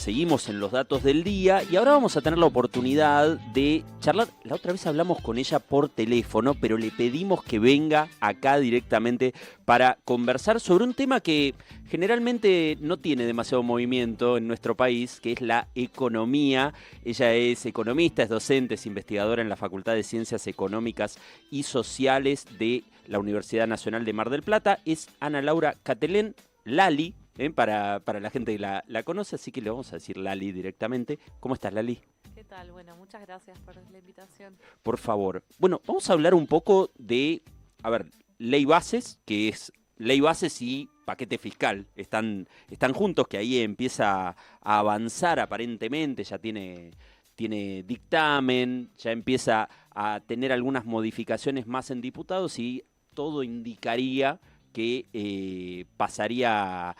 seguimos en los datos del día y ahora vamos a tener la oportunidad de charlar. La otra vez hablamos con ella por teléfono, pero le pedimos que venga acá directamente para conversar sobre un tema que generalmente no tiene demasiado movimiento en nuestro país, que es la economía. Ella es economista, es docente, es investigadora en la Facultad de Ciencias Económicas y Sociales de la Universidad Nacional de Mar del Plata. Es Ana Laura Catelén, Lali. Para la gente que la conoce, así que le vamos a decir Lali directamente. ¿Cómo estás, Lali? ¿Qué tal? Bueno, muchas gracias por la invitación. Por favor. Bueno, vamos a hablar un poco de, ley bases, que es ley bases y paquete fiscal. Están juntos, que ahí empieza a avanzar aparentemente, ya tiene dictamen, ya empieza a tener algunas modificaciones más en diputados y todo indicaría que pasaría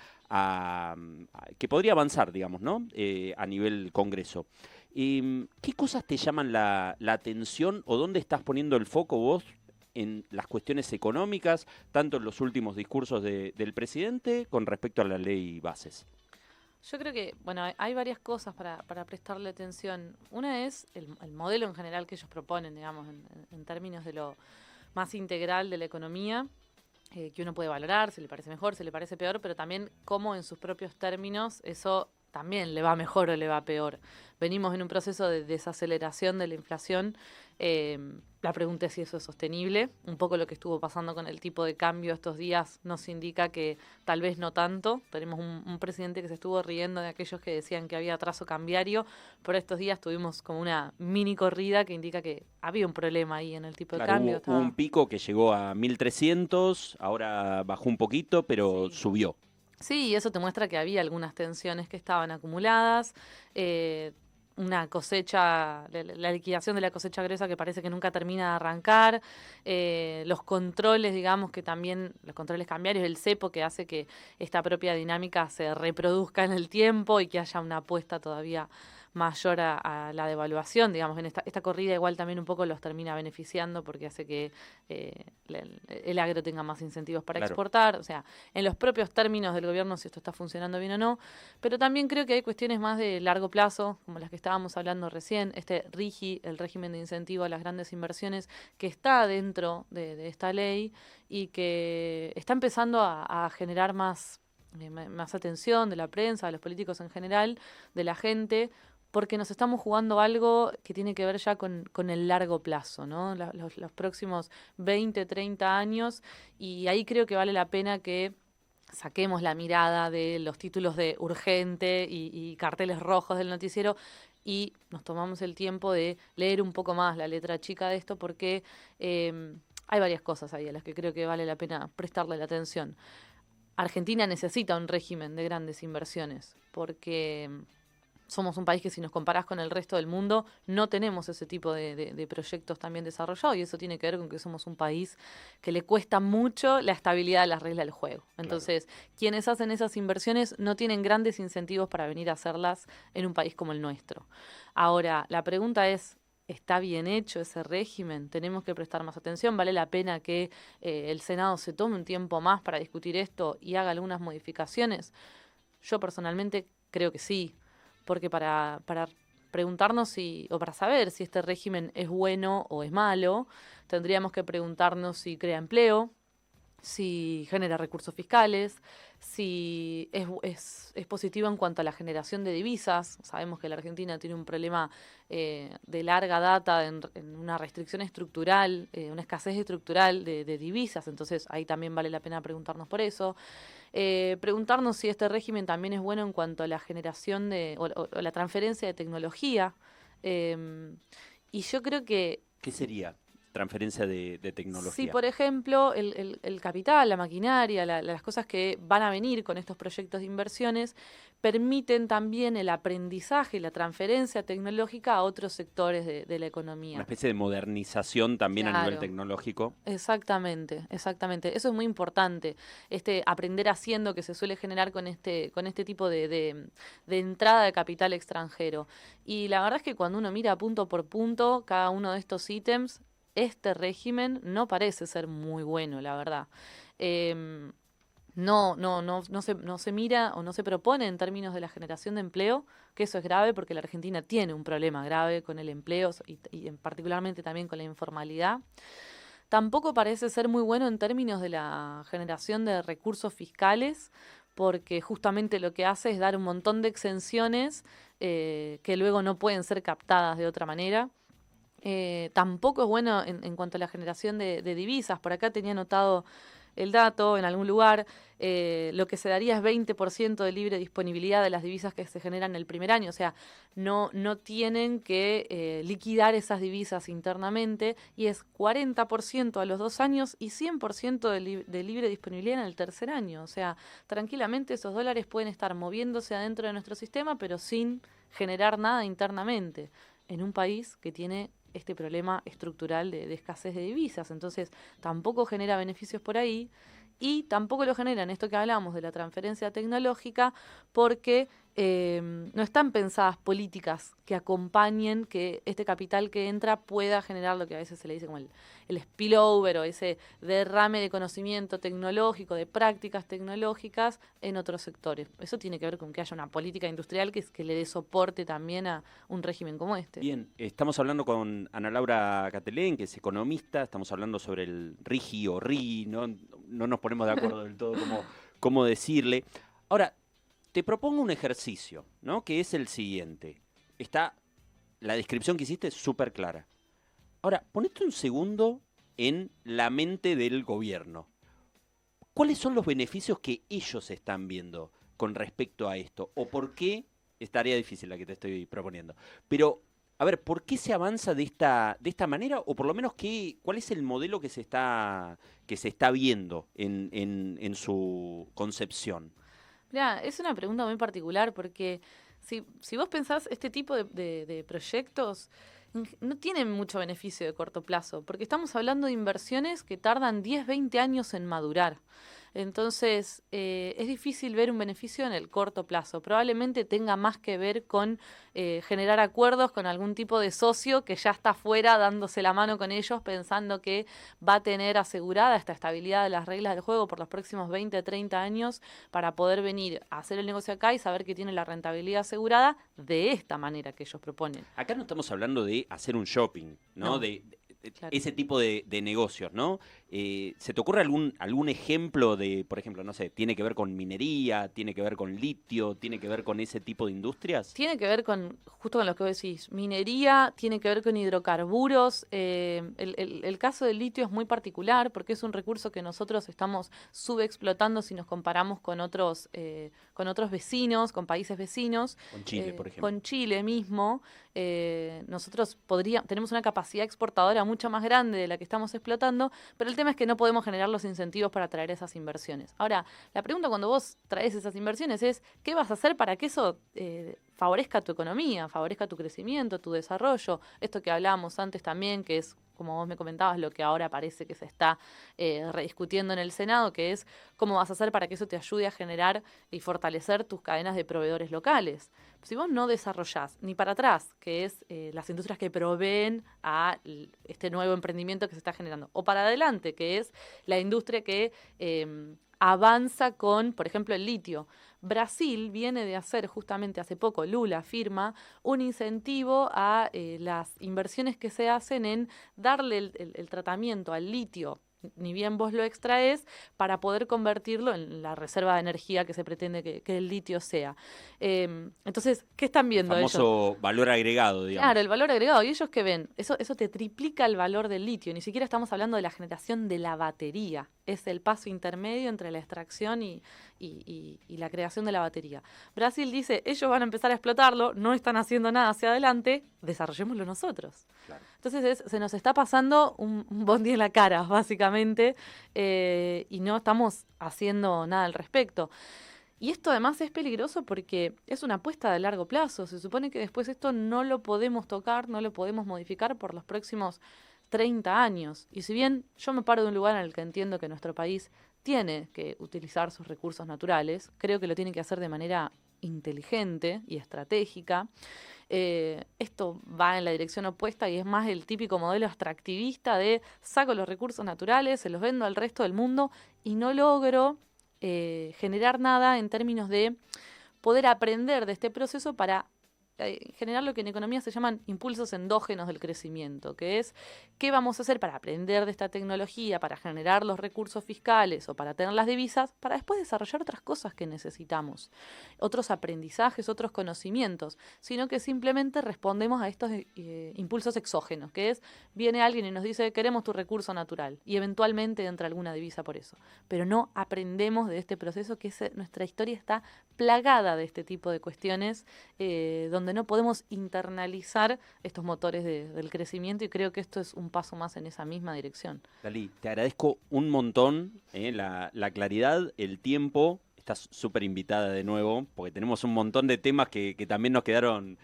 que podría avanzar, digamos, ¿no? A nivel Congreso. ¿Qué cosas te llaman la atención o dónde estás poniendo el foco vos en las cuestiones económicas, tanto en los últimos discursos del presidente con respecto a la ley bases? Yo creo que, bueno, hay varias cosas para prestarle atención. Una es el modelo en general que ellos proponen, digamos, en términos de lo más integral de la economía, que uno puede valorar, si le parece mejor, si le parece peor, pero también cómo en sus propios términos eso también le va mejor o le va peor. Venimos en un proceso de desaceleración de la inflación. La pregunta es si eso es sostenible. Un poco lo que estuvo pasando con el tipo de cambio estos días nos indica que tal vez no tanto. Tenemos un presidente que se estuvo riendo de aquellos que decían que había atraso cambiario. Por estos días tuvimos como una mini corrida que indica que había un problema ahí en el tipo de cambio. Hubo un pico que llegó a 1.300, ahora bajó un poquito, pero Sí. subió. Sí, y eso te muestra que había algunas tensiones que estaban acumuladas, una cosecha, la liquidación de la cosecha gruesa que parece que nunca termina de arrancar, los controles, digamos, que también, los controles cambiarios, el cepo que hace que esta propia dinámica se reproduzca en el tiempo y que haya una apuesta todavía mayor a la devaluación, digamos, en esta corrida igual también un poco los termina beneficiando porque hace que el agro tenga más incentivos para exportar, o sea, en los propios términos del gobierno si esto está funcionando bien o no, pero también creo que hay cuestiones más de largo plazo, como las que estábamos hablando recién, este RIGI, el régimen de incentivo a las grandes inversiones, que está dentro de esta ley y que está empezando a generar más atención de la prensa, de los políticos en general, de la gente, porque nos estamos jugando algo que tiene que ver ya con el largo plazo, ¿no? Los próximos 20, 30 años, y ahí creo que vale la pena que saquemos la mirada de los títulos de urgente y carteles rojos del noticiero y nos tomamos el tiempo de leer un poco más la letra chica de esto porque hay varias cosas ahí a las que creo que vale la pena prestarle la atención. Argentina necesita un régimen de grandes inversiones porque somos un país que si nos comparás con el resto del mundo no tenemos ese tipo de proyectos también desarrollados y eso tiene que ver con que somos un país que le cuesta mucho la estabilidad de las reglas del juego. Entonces, quienes hacen esas inversiones no tienen grandes incentivos para venir a hacerlas en un país como el nuestro. Ahora, la pregunta es, ¿está bien hecho ese régimen? ¿Tenemos que prestar más atención? ¿Vale la pena que el Senado se tome un tiempo más para discutir esto y haga algunas modificaciones? Yo personalmente creo que sí, porque para preguntarnos o para saber si este régimen es bueno o es malo, tendríamos que preguntarnos si crea empleo, si genera recursos fiscales, si es positivo en cuanto a la generación de divisas. Sabemos que la Argentina tiene un problema de larga data en una restricción estructural, una escasez estructural de divisas, entonces ahí también vale la pena preguntarnos por eso. Preguntarnos si este régimen también es bueno en cuanto a la generación o la transferencia de tecnología. Y yo creo que ¿Qué sería transferencia de tecnología? si, por ejemplo, el capital, la maquinaria, las cosas que van a venir con estos proyectos de inversiones permiten también el aprendizaje y la transferencia tecnológica a otros sectores de la economía. Una especie de modernización también a nivel tecnológico. Exactamente, exactamente. Eso es muy importante. Aprender haciendo que se suele generar con este tipo de entrada de capital extranjero. Y la verdad es que cuando uno mira punto por punto cada uno de estos ítems, este régimen no parece ser muy bueno, la verdad. no se mira o no se propone en términos de la generación de empleo, que eso es grave porque la Argentina tiene un problema grave con el empleo particularmente también con la informalidad. Tampoco parece ser muy bueno en términos de la generación de recursos fiscales, porque justamente lo que hace es dar un montón de exenciones que luego no pueden ser captadas de otra manera. Tampoco es bueno en cuanto a la generación de divisas. Por acá tenía anotado el dato en algún lugar. Lo que se daría es 20% de libre disponibilidad de las divisas que se generan el primer año. O sea, no tienen que liquidar esas divisas internamente, y es 40% a los 2 años y 100% de libre disponibilidad en el tercer año. O sea, tranquilamente esos dólares pueden estar moviéndose adentro de nuestro sistema, pero sin generar nada internamente, en un país que tiene este problema estructural de escasez de divisas. Entonces, tampoco genera beneficios por ahí, y tampoco lo genera en esto que hablamos de la transferencia tecnológica, porque no están pensadas políticas que acompañen que este capital que entra pueda generar lo que a veces se le dice como el spillover, o ese derrame de conocimiento tecnológico, de prácticas tecnológicas en otros sectores. Eso tiene que ver con que haya una política industrial que le dé soporte también a un régimen como este. Bien, estamos hablando con Ana Laura Catelén, que es economista, estamos hablando sobre el RIGI o RI, no nos ponemos de acuerdo del todo cómo decirle. Ahora, te propongo un ejercicio, ¿no? Que es el siguiente. La descripción que hiciste es súper clara. Ahora, ponete un segundo en la mente del gobierno. ¿Cuáles son los beneficios que ellos están viendo con respecto a esto? ¿O por qué? Estaría difícil la que te estoy proponiendo. Pero, a ver, ¿por qué se avanza de esta manera? O por lo menos, ¿cuál es el modelo que se está viendo en su concepción? Mirá, es una pregunta muy particular porque si vos pensás este tipo de proyectos, no tienen mucho beneficio de corto plazo, porque estamos hablando de inversiones que tardan 10, 20 años en madurar. Entonces, es difícil ver un beneficio en el corto plazo. Probablemente tenga más que ver con generar acuerdos con algún tipo de socio que ya está afuera dándose la mano con ellos, pensando que va a tener asegurada esta estabilidad de las reglas del juego por los próximos 20, 30 años, para poder venir a hacer el negocio acá y saber que tiene la rentabilidad asegurada de esta manera que ellos proponen. Acá no estamos hablando de hacer un shopping, ¿no? Claro. Ese tipo de negocios, ¿no? ¿Se te ocurre algún ejemplo de, por ejemplo, no sé, tiene que ver con minería, tiene que ver con litio, tiene que ver con ese tipo de industrias? Tiene que ver justo con lo que vos decís, minería, tiene que ver con hidrocarburos. El caso del litio es muy particular porque es un recurso que nosotros estamos subexplotando si nos comparamos con otros vecinos, con países vecinos. Con Chile, por ejemplo. Con Chile mismo. Nosotros tenemos una capacidad exportadora mucho más grande de la que estamos explotando, pero el tema es que no podemos generar los incentivos para traer esas inversiones. Ahora, la pregunta cuando vos traes esas inversiones es, ¿qué vas a hacer para que eso favorezca tu economía, favorezca tu crecimiento, tu desarrollo? Esto que hablábamos antes también, que es, como vos me comentabas, lo que ahora parece que se está rediscutiendo en el Senado, que es cómo vas a hacer para que eso te ayude a generar y fortalecer tus cadenas de proveedores locales. Si vos no desarrollás ni para atrás, que es las industrias que proveen a este nuevo emprendimiento que se está generando, o para adelante, que es la industria que avanza con, por ejemplo, el litio. Brasil viene de hacer justamente hace poco, Lula firma un incentivo a las inversiones que se hacen en darle el tratamiento al litio, ni bien vos lo extraes, para poder convertirlo en la reserva de energía que se pretende que el litio sea. Entonces, ¿qué están viendo ellos? El famoso valor agregado, digamos. Claro, el valor agregado. ¿Y ellos qué ven? Eso te triplica el valor del litio. Ni siquiera estamos hablando de la generación de la batería. Es el paso intermedio entre la extracción y la creación de la batería. Brasil dice, ellos van a empezar a explotarlo, no están haciendo nada hacia adelante, desarrollémoslo nosotros. Claro. Entonces se nos está pasando un bondi en la cara, básicamente, y no estamos haciendo nada al respecto. Y esto además es peligroso porque es una apuesta de largo plazo. Se supone que después esto no lo podemos tocar, no lo podemos modificar por los próximos 30 años. Y si bien yo me paro de un lugar en el que entiendo que nuestro país tiene que utilizar sus recursos naturales, creo que lo tiene que hacer de manera inteligente y estratégica. Esto va en la dirección opuesta y es más el típico modelo extractivista de saco los recursos naturales, se los vendo al resto del mundo y no logro generar nada en términos de poder aprender de este proceso para generar lo que en economía se llaman impulsos endógenos del crecimiento, que es qué vamos a hacer para aprender de esta tecnología, para generar los recursos fiscales o para tener las divisas, para después desarrollar otras cosas que necesitamos, otros aprendizajes, otros conocimientos, sino que simplemente respondemos a estos impulsos exógenos, que es, viene alguien y nos dice, queremos tu recurso natural, y eventualmente entra alguna divisa por eso, pero no aprendemos de este proceso, que nuestra historia está plagada de este tipo de cuestiones, donde no podemos internalizar estos motores del crecimiento, y creo que esto es un paso más en esa misma dirección. Dalí, te agradezco un montón la claridad, el tiempo. Estás súper invitada de nuevo, porque tenemos un montón de temas que también nos quedaron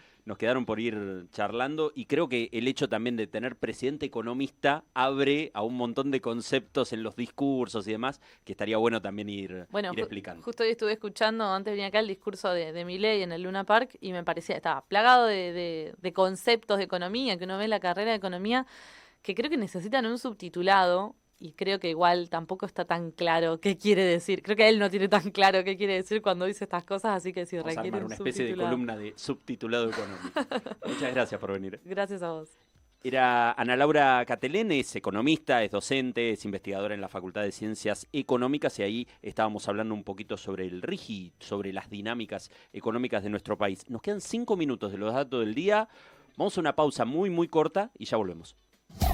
por ir charlando, y creo que el hecho también de tener presidente economista abre a un montón de conceptos en los discursos y demás, que estaría bueno también ir explicando. Justo hoy estuve escuchando, antes venía acá, el discurso de Milei en el Luna Park, y me parecía, estaba plagado de conceptos de economía, que uno ve en la carrera de economía, que creo que necesitan un subtitulado. Y creo que igual tampoco está tan claro qué quiere decir. Creo que él no tiene tan claro qué quiere decir cuando dice estas cosas, así que si Vamos a requiere armar un una especie de columna de subtitulado económico. Muchas gracias por venir. Gracias a vos. Era Ana Laura Catelén, es economista, es docente, es investigadora en la Facultad de Ciencias Económicas, y ahí estábamos hablando un poquito sobre el RIGI, sobre las dinámicas económicas de nuestro país. Nos quedan 5 minutos de los datos del día. Vamos a una pausa muy, muy corta y ya volvemos.